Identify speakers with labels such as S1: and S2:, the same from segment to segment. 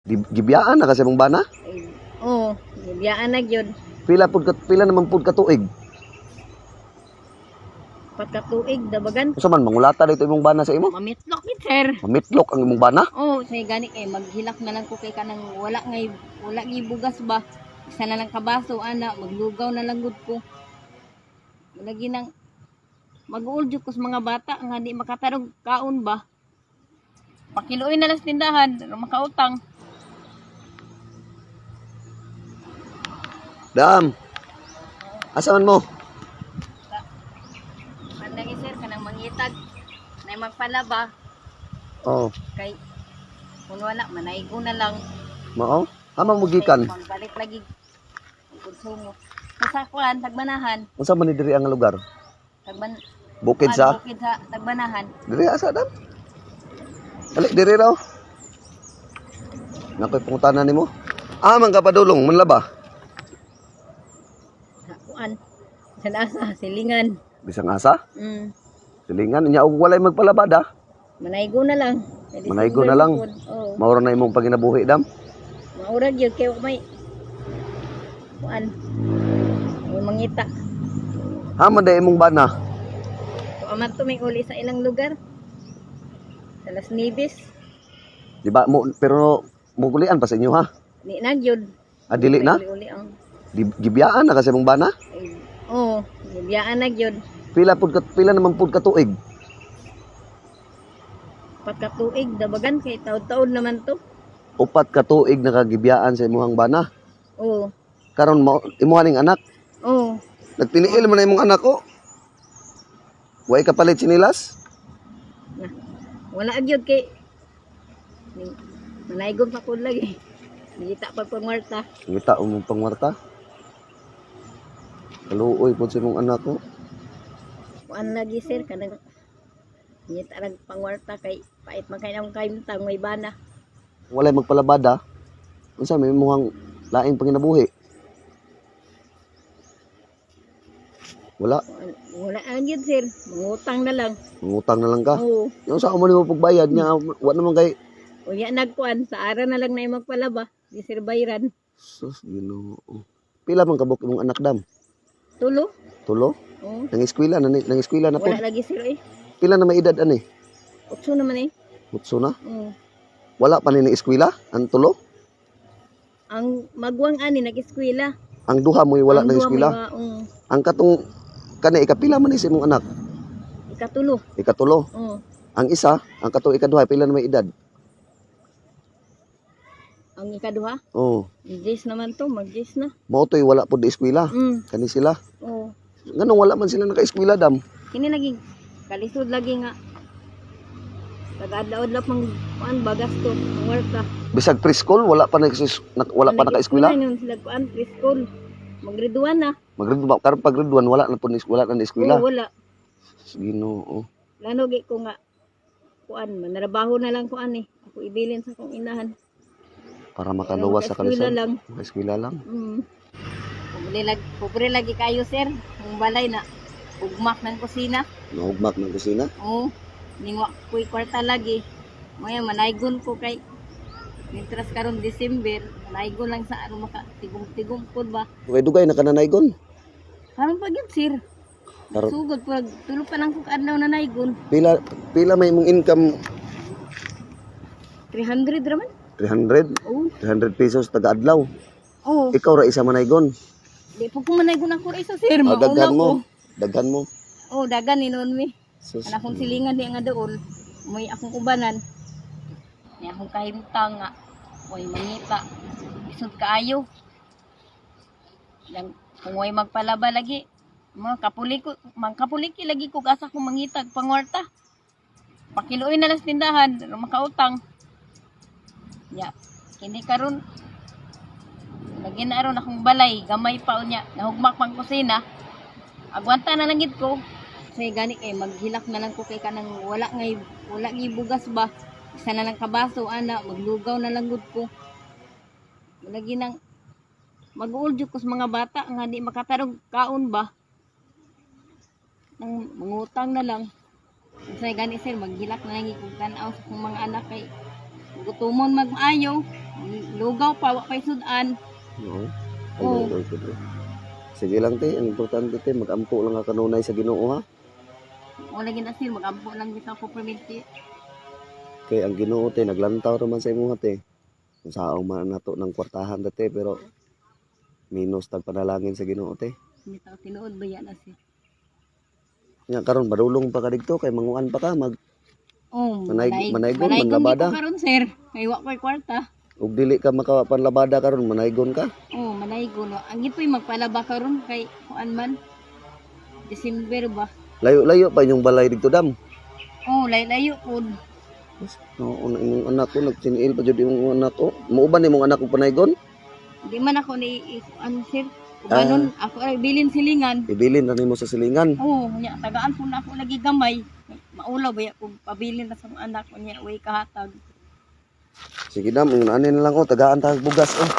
S1: Gibiyaan na kasi mong bana.
S2: Oo, biyaan na gyud.
S1: Pila naman pud ka tuig.
S2: Pagkatuig dabagan.
S1: Unsa man mangulata dito imong bana sa imo?
S2: Mamitlok ni sir.
S1: Mamitlok ang imong bana.
S2: Oo, say gani kay maghilak na lang ko kay kanang wala ngay bugas ba. Isa na lang kabaso ana, maglugaw na lang gud ko. Lagi nang mag-uul jud ko sa mga bata nga di makatarog kaon ba. Pakiluoy na lang sa tindahan, makautang.
S1: Dam. Asa man mo?
S2: Lagi sir kanang mangitag nay magpalaba
S1: Oh,
S2: kay kung wala manaygo na lang.
S1: mao. Amang mugikan.
S2: Magbalik lagi ang konsumo. Sa kuan tagbanahan,
S1: Unsa man ni diri ang lugar?
S2: tagban
S1: Bukid sa
S2: bukid sa tagbanahan.
S1: diri asa dam? Ali diri raw. Nakoy pangutanan nimo. Man ka padulong manlaba.
S2: Sa kuan sa nasa silingan.
S1: Bisang asa?
S2: Mm.
S1: Silingan nya og walay magpalabada.
S2: Manaygo na lang. Pwede
S1: Manaygo
S2: sa
S1: na lang.
S2: bukod. Oo.
S1: Maura na imong paginabuhi dam.
S2: Maurag yun kay may kuan. May mangita.
S1: Man day imong bana.
S2: So aman to may uli sa ilang lugar. Sa Las Nieves.
S1: Di ba mo pero mugulian pa sa inyo ha?
S2: Di na gyud.
S1: Dili na?
S2: Uli ang.
S1: Gibiyaan na kasi imong bana.
S2: Oo, biyaan na gyud.
S1: Pila naman pud ka tuig.
S2: Pagkatuig dabagan kay taud-taud naman to.
S1: 4 ka tuig nakagibiyaan sa imong bana.
S2: Oo.
S1: Karon mo imuha ning anak.
S2: Oo.
S1: Nagtiniil man na imong anak ko. Way ka palit sinilas?
S2: Wala gyud kay manaygon pa ko lagi. Dita pa pangwarta.
S1: Ngita umong pangwarta. Kaluoy pud sa imong anak ko.
S2: Kuan lagi sir kanang dita lang pangwarta kay pait man kay nang kaimtang may bana.
S1: Walay magpalabada. Unsa may imong laing panginabuhi? Wala.
S2: Wala gyud sir. Mangutang na lang.
S1: Mangutang na lang ka.
S2: Oo.
S1: Yung sa mo nimo pagbayad nya wa naman kay
S2: Unya nagkuan sa ara na lang na magpalaba. Di sir bayran.
S1: sus Ginoo. Pila man kabuk imong anak dam?
S2: Tulo?
S1: Tulo?
S2: Oo.
S1: Nang eskwela na po.
S2: Wala lagi sir eh.
S1: Pila na may edad ani?
S2: Utso naman eh.
S1: Utso na.
S2: Oo.
S1: Wala pa ni eskwela ang tulo?
S2: Ang magwang ani nag-eskwela.
S1: Ang duha mo wala
S2: Ang
S1: nang
S2: duwa
S1: eskwela.
S2: may wa-
S1: Ang katong kana ikapila man ni sa imong anak?
S2: Ikatulo.
S1: Ikatulo.
S2: Oo.
S1: Ang isa, ang katong ikaduha pila na may edad?
S2: Ang ikaduha,
S1: Oh,
S2: Jis naman to, mag-Jis na.
S1: mao toy wala pud eskwela. Kani sila.
S2: Oo.
S1: Nganong wala man sila naka-eskwela dam?
S2: Kini lagi kalisod lagi nga. Taga-adlaw-adlaw pang kuan bagas to, warta.
S1: Bisag preschool wala pa wala pa naka-eskwela.
S2: Yun sila kuan preschool. Maggraduan na.
S1: Mag-grade ba karon pag graduan wala na pud wala na eskwela.
S2: Oo, wala.
S1: Ginoo.
S2: Lano gi ko nga kuan, manarabaho na lang kuan eh. Ako ibilin sa kong inahan.
S1: Para makaluwas sa
S2: Eskwela
S1: kalisod.
S2: lang.
S1: Eskwela lang.
S2: Pobre lagi kayo sir. Ang balay na ugmak ng kusina.
S1: Naugmak ng kusina.
S2: Oo. Ningwa ko'y kwarta lagi. Maya manaygon ko kay Nitras karon December. Manaygon lang sa ano maka tigong-tigong pod ba.
S1: Dugay-dugay na kananaygon.
S2: Karon pa gyud sir.
S1: Karon-
S2: Sugod pag tulo pa lang kog adlaw na naygon.
S1: Pila may imong income
S2: 300 raman.
S1: 300?
S2: Oo.
S1: 300 pesos taga adlaw.
S2: Oo.
S1: Ikaw ra isa manaygon.
S2: Di po kung manaygon ako ra isa sir.
S1: Ah,
S2: Maulaw
S1: daghan
S2: ko.
S1: mo. Daghan mo.
S2: Oo, dagan ni noon mi.
S1: Sus.
S2: Ana akong silingan di nga doon. May akong ubanan. May akong kahimtang nga. May mangita. Isod kaayo. Yang kung may magpalaba lagi. Mangkapuliki lagi ko asa kong mangitag pangwarta. Pakiluoy na lang sa tindahan, makautang. Ya, kini karon lagi na aron akong balay, gamay pa unya, nahugmak pang kusina. Agwanta na lang gid ko. Say gani kay maghilak na lang ko kay kanang wala ngay bugas ba. Isa na lang kabaso ana, maglugaw na lang gud ko. Lagi nang mag-uul jud ko sa mga bata nga di makatarog kaon ba. Nang mangutang na lang. Say gani sir, maghilak na lang ikog tan-aw sa akong mga anak kay gutumon magmaayo. Lugaw pa, wa kay sudan.
S1: Oo.
S2: Oo.
S1: Ay. Sige lang te, ang importante te, mag-ampo lang ka kanunay sa Ginoo ha.
S2: Wala gina sir, mag-ampo lang bitaw ko perminti.
S1: Kay ang Ginoo te, naglantaw naman sa imo te. Kung saan man nato ng kwartahan te, pero minus tag panalangin sa Ginoo te.
S2: Bitaw tinuod ba yan na sir?
S1: Nga karon madulong pa ka dito kay manguan pa ka mag
S2: Oh,
S1: manaygon,
S2: manaygon
S1: manlabada.
S2: dito karon sir. Kay wa ko'y kwarta.
S1: ug dili ka makapanlabada karon manaygon ka.
S2: Oh, manaygon. Ang ito'y magpalaba karon kay kuan man. December ba?
S1: Layo-layo pa yung balay dito dam.
S2: Oh, layo pod.
S1: Oo, imong anak ko nagsinil pa jud imong anak ko. Muuban imong anak ko panaygon.
S2: Di man ako ni ano sir. Ganon, ako ay bilin silingan.
S1: Ibilin na nimo sa silingan.
S2: Oo, nya tagaan po na ako lagi gamay. Maulaw ba kung pabilin na sa mga anak ko niya, way kahatag.
S1: Sige dam, yung ani na lang ko tagaan tag bugas oh.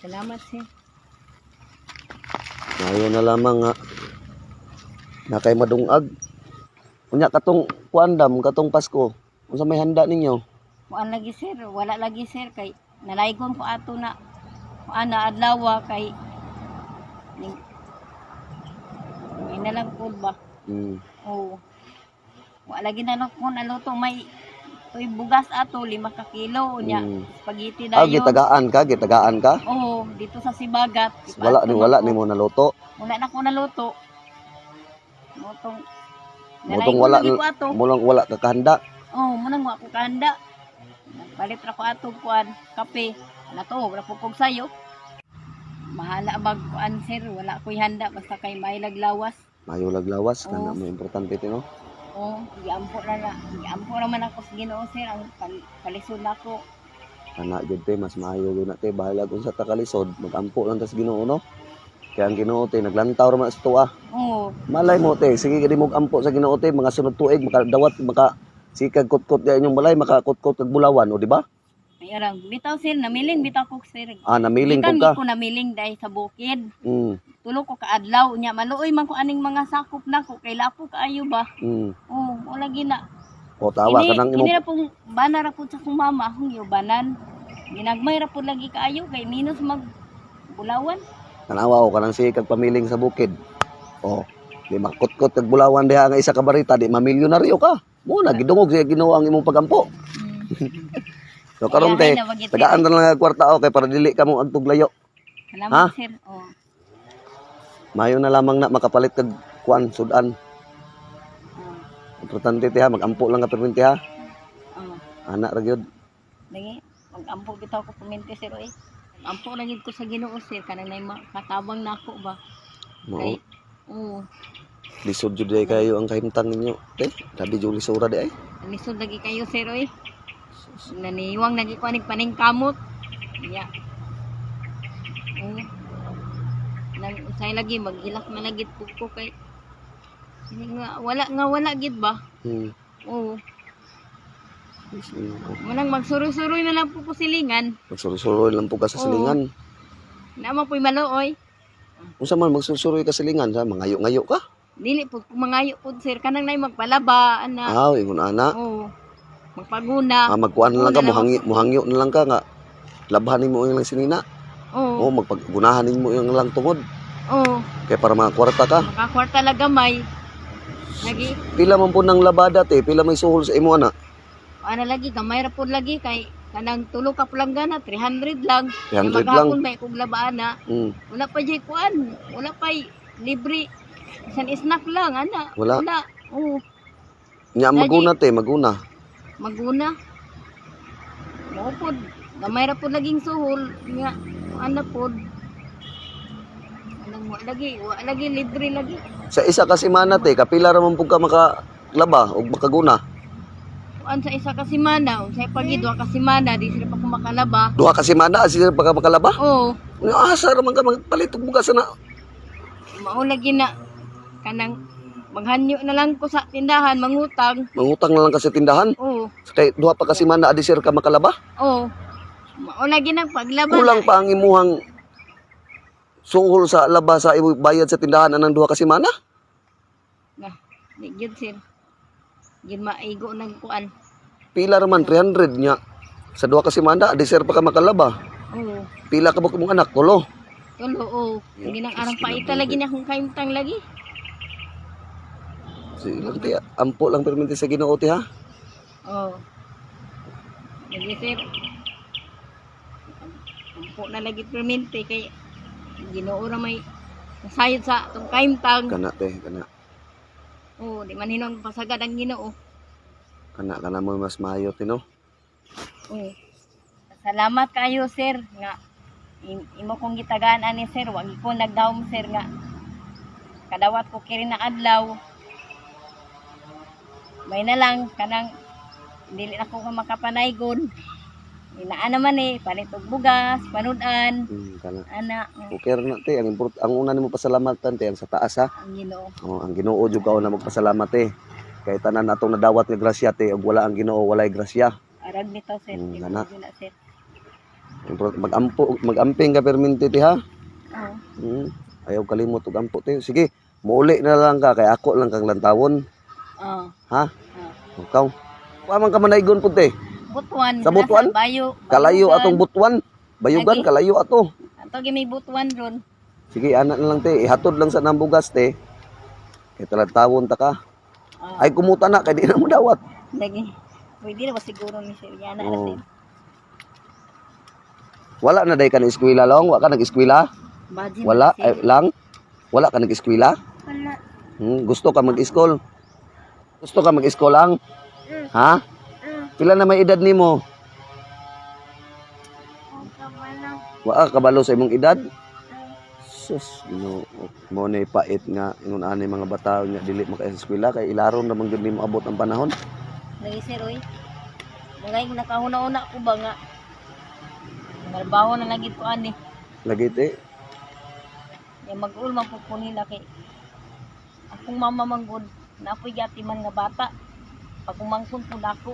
S2: Salamat sir.
S1: Mayo na lamang nga. Na kay madungag. Unya katong kuan dam, katong Pasko. Unsa may handa ninyo?
S2: Kuan lagi sir, wala lagi sir kay nalaygon ko ato na ana adlaw kay may nalang po ba? Oo. Wala lagi na lang kung naluto may toy bugas ato 5 ka kilo nya spaghetti dayon.
S1: Gitagaan ka?
S2: Oo, dito sa Sibagat.
S1: Wala ni mo naluto.
S2: Wala na ko naluto. Motong
S1: wala ka kahanda.
S2: Oo, munang wa ko kahanda. Palit ra ko ato kuan kape. Wala to, wala po kong sayo. Mahala bag kuan sir, wala ko'y handa basta kay may laglawas.
S1: Mayo laglawas, kana mo importante tino.
S2: Oo, giampo ra man ako sa Ginoo sir, ang kalisod nako.
S1: Kana jud te mas maayo gyud na te bahala kung sa takalisod, magampo lang ta sa Ginoo no. Kaya ang Ginoo te naglantaw ra man sa tuwa.
S2: Oo.
S1: Malay mo te, sige gid mo ampo sa Ginoo te, mga sunod tuig makadawat maka sikag kutkot ya inyong balay makakutkot kag bulawan o di ba?
S2: Ay arang bitaw sir, namiling bitaw ko sir.
S1: Namiling
S2: Gikan
S1: ko ka.
S2: ko namiling dahil sa bukid.
S1: Mm.
S2: Tulo ko kaadlaw nya maluoy man ko aning mga sakop nako kay lapo kaayo ba. Oo, wala gina.
S1: O tawa ka nang
S2: Kini ra pong bana ra pud sa kong mama akong giubanan. Ginagmay ra pud lagi kaayo kay minus mag bulawan.
S1: Tanawa ko kanang sikag pamiling sa bukid. O, di makutkot kag bulawan diha nga isa ka barita di mamilyonaryo ka. Mo na gidungog siya Ginoo ang imong pagampo. So karon te, tagaan na lang nga kwarta o kay para dili ka mo agtog layo.
S2: Salamat sir. Oh.
S1: Mayo na lamang na makapalit kag kuan sudan. Importante te ha, magampo lang ka perminti ha. Ana ra gyud.
S2: Lagi magampo bitaw ko perminti sir oy. Ampo lang gid ko sa Ginoo sir kanang nay katabang nako ba.
S1: Mao.
S2: Oo.
S1: Lisod jud day kayo ang kahimtang ninyo. Te, labi jud lisura di ay.
S2: Lisod lagi kayo sir oy. Naniwang lagi ko aning paningkamot. Ya. Nang usay lagi magilak na lagi ko kay wala gid ba? Oo. Manang magsuroy-suroy na lang po ko silingan.
S1: Magsuroy lang po ka sa silingan.
S2: Naman po'y maluoy.
S1: Unsa man magsuroy ka silingan sa mangayo-ngayo ka?
S2: Dili po mangayo po sir kanang nay magpalaba ana.
S1: Ingon ana.
S2: Oo. Magpaguna.
S1: Magkuan na lang ka muhangyo na lang ka nga. Labhan nimo yung lang sinina.
S2: Oo.
S1: Magpaggunahan nimo yung lang tungod.
S2: Oo.
S1: Kay para mga kwarta ka.
S2: Makakwarta lang gamay. Lagi.
S1: Pila man po ng labada te, pila may suhol sa imo ana.
S2: Ana lagi gamay ra pud lagi kay kanang tulo ka pulanggana 300 lang.
S1: 300 lang.
S2: Maghapon may kog labana. Wala pa jay kuan. Wala pa libre. Isan snack lang ana.
S1: Wala.
S2: Oo.
S1: Nya maguna te, maguna.
S2: Maguna. Mo pod. Gamay ra pod laging suhol nga ana pod. Anong wa lagi libre lagi.
S1: Sa isa ka semana te, kapila ra man pud ka makalaba o makaguna.
S2: Kuan sa isa ka semana, unsay pagi duha ka semana di sila pa ko makalaba.
S1: Duha ka semana sila pa ka makalaba?
S2: Oo.
S1: Asa ra man ka magpalit og bugas na.
S2: Mao lagi na kanang maghanyo na lang ko sa tindahan mangutang.
S1: Mangutang na lang ka sa tindahan?
S2: Oo.
S1: Kay duha pa ka semana adi sir ka makalaba?
S2: Oo. Mao lagi nang paglaba.
S1: Kulang pa ang imuhang suhol sa laba sa bayad sa tindahan anang duha ka semana?
S2: Nah, di gyud sir. Gid maigo nang kuan.
S1: Pila ra man 300 nya. Sa duha ka semana, di sir pa ka makalaba.
S2: Oo.
S1: Pila ka ba mong anak? Tulo.
S2: Tulo, oo. Hindi nang arang paita lagi na akong kaimtang lagi.
S1: Sige lang ti, ampo lang perminti sa Ginoo ti ha.
S2: Oo. Lagi sir. Ampo na lagi permente kay Ginoo ra may nasayod sa itong kaimtang.
S1: Kana te, kana.
S2: Oo, di man hinong pasagad ang Ginoo.
S1: Kana mo mas maayo ti no.
S2: Oo. Salamat kayo sir nga imo kong gitagaan ani sir, wag ko nagdawom sir nga kadawat ko kiri na adlaw. May na lang kanang dili na ko makapanaygon. Inaan naman palit og bugas, panudan,
S1: Kana.
S2: ana,
S1: Okay ra na te, ang una nimo pasalamatan te ang sa taas ha.
S2: ang Ginoo.
S1: Oh, ang Ginoo jud ka na magpasalamat te. Kay tanan natong nadawat nga grasya te, ug wala ang Ginoo walay grasya.
S2: Arag nito sir, di
S1: Ana.
S2: ko na sir.
S1: Magamping ka perminti ti ha.
S2: Oo.
S1: Ayaw kalimot og ampo te. Sige, muuli na lang ka kay ako lang kang lantawon.
S2: Oo.
S1: Ha?
S2: Oo.
S1: Ikaw. Wa man ka manaygon pud te.
S2: Butuan.
S1: Sa Butuan?
S2: Bayo.
S1: Kalayo atong butuan. Bayugan
S2: Lagi.
S1: kalayo ato.
S2: Ato gi may butuan ron.
S1: Sige, ana na lang te. Ihatod lang sa nang bugas te. Kay talantawon ta ka.
S2: Ah,
S1: Ay kumuta na kay di na mo dawat.
S2: lagi. Pwede na ba siguro ni sir yana
S1: Oo.
S2: natin.
S1: Wala na day ka na eskwela long, wa ka nag-eskwela?
S2: Bajin
S1: Wala
S2: na, sir.
S1: lang. Wala ka nag-eskwela?
S2: Wala.
S1: Gusto ka mag-school? Gusto ka mag-school lang? Ha? Pila na may edad nimo? Wa ka kabalo sa imong edad? Sus, no, mo na ipait nga ingon ani mga bata nga dili maka-eskwela kay ilaron na man gyud nimo abot ang panahon.
S2: Lagi sir oy. Ngay ko nakahuna-una ko ba nga. Trabaho na lagi ko ani.
S1: Lagi te.
S2: Ya mag-ulma po ko nila kay akong mama manggod na ako'y gati man nga bata. Pag umangkon po dako.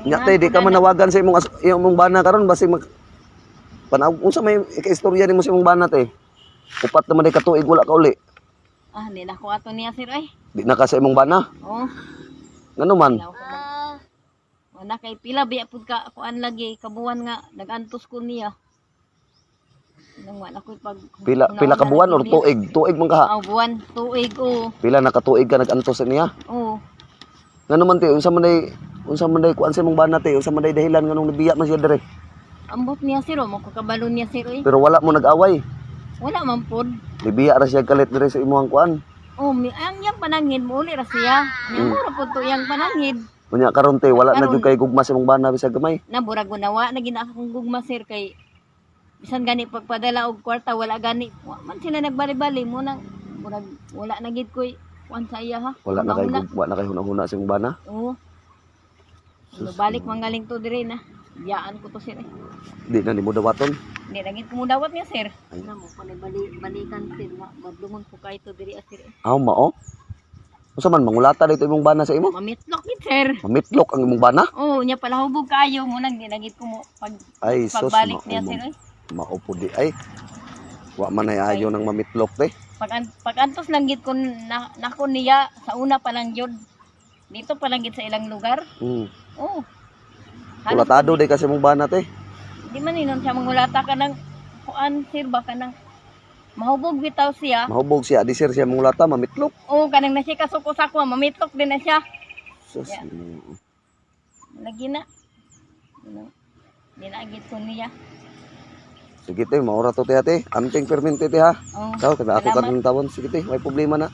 S1: Nya te di ka manawagan sa imong bana karon basi mag unsa may ikaistorya nimo sa imong bana te. Upat naman ay katuig wala ka uli.
S2: Ah, di na ko ato niya sir ay.
S1: Di na ka sa imong bana.
S2: Oh.
S1: Ngano man?
S2: Wala kay pila biya pud ka kuan lagi kabuan nga nagantos ko niya. Nang wala ko pag
S1: Pila ka buwan or tuig? Tuig man ka ha?
S2: Ah, buwan, tuig oh.
S1: Pila na katuig ka nag-antos niya?
S2: Oh.
S1: Ngano man te unsa man day kuan sa imong bana te unsa man day dahilan nganong nabiya man siya dire?
S2: Ambot niya sir, mo kakabalo niya sir oy.
S1: Pero wala mo nag-away.
S2: Wala man pod.
S1: Nabiya ra siya kalit dire sa imong kuan.
S2: Oh, ang yang panangid mo uli ra siya. Yang mura pod to yang panangid.
S1: Unya karon te wala na
S2: Karon.
S1: gyud kay gugma sa imong bana bisag gamay.
S2: Naburag gunawa na gina akong gugma sir kay bisan gani pagpadala og kwarta wala gani. Wa man sila nagbali-bali mo nang murag wala na gid koy kuan sa iya ha.
S1: Wala na kay
S2: Una-una.
S1: wala na kay hunahuna sa imong bana.
S2: Oo. Ano, balik mangaling to dire na. Biyaan ko to sir.
S1: Di na nimo dawaton.
S2: Hindi na gid ko mo dawat niya sir.
S1: Ay.
S2: Na mo balikan sir nga madlungon ko kay to dire sir.
S1: Aw mao. Unsa man mangulata dito imong bana sa imo?
S2: Mamitlok gid sir.
S1: Mamitlok ang imong bana?
S2: Oo, nya pala hubog kayo mo nang di na gid ko mo
S1: Ay sus
S2: pagbalik niya sir. Ay.
S1: mao di ay. Wa man ay ayo nang mamitlok te.
S2: Pag antos lang gid ko nako niya sa una pa lang jud. Dito pa lang gid sa ilang lugar. Oo.
S1: Kulatado day kasi imong bana te.
S2: Di man inon siya mangulata ka ng kuan sir ba ka ng mahubog bitaw siya.
S1: Mahubog siya, di sir siya mangulata, mamitlok.
S2: Oo, kanang na siya kasuko sa ko, mamitlok din na siya.
S1: Sus.
S2: Yeah. Lagi na. Dinagit ko niya.
S1: Sige te, maura to te ate. Amping permente te ha.
S2: Oo.
S1: Ikaw, kada ako
S2: Salamat.
S1: kanang tawon. Sige te, may problema na.